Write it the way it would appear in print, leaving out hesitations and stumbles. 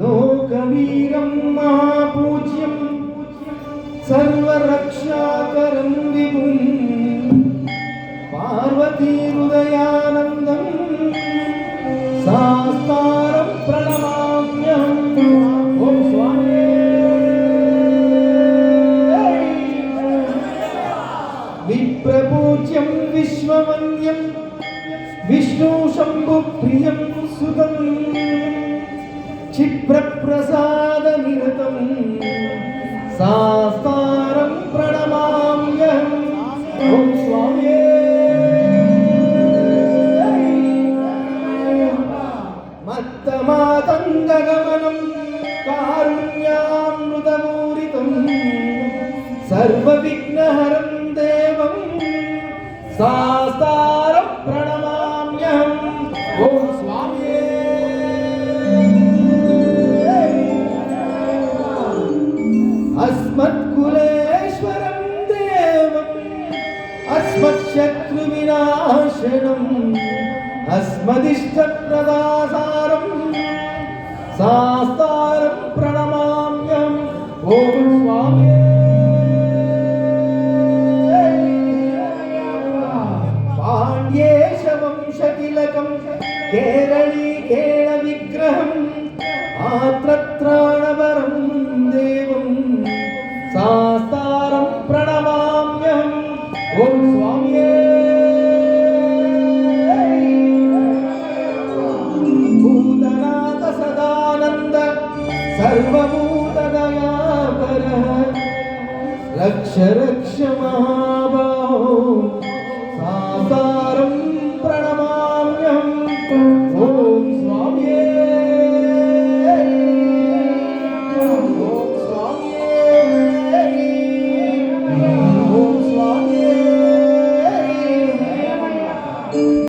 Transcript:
लोकवीरं महापूज्यं सर्वरक्षाकरं विभुं पार्वतीहृदयानन्दं शास्तारं प्रणमाम्यहम्। ओम स्वामी विप्रपूज्यं विश्ववन्द्यं विष्णु शंभु प्रियं सुतं क्षिप्रप्रसाद निरतं शास्तारं प्रणमाम्यहम्। ओम स्वामी मत्तमातङ्गगमनं कारुण्यामृतपूरितं सर्वविघ्नहरं देवं शास्तारं प्रणमाम्यहम्। ओम स्वामी अस्मत्कुलेश्वरं देवम् अस्मत्शत्रुविनाशनम् अस्मदिष्टप्रदासारं शास्तारं प्रणमाम्यहम्। ओम स्वामी पाण्ड्येशवंशतिलकं केरळीकेण विग्रहम् आत्रत्राणवरं देवं शास्तारं प्रणमाम्यहम्। ओम स्वामी भूतनाथ सदानंद सर्वभूतदयापरः रक्ष रक्ष महाबाहो शास्तारं प्रणमाम्यहम्। ओम स्वामी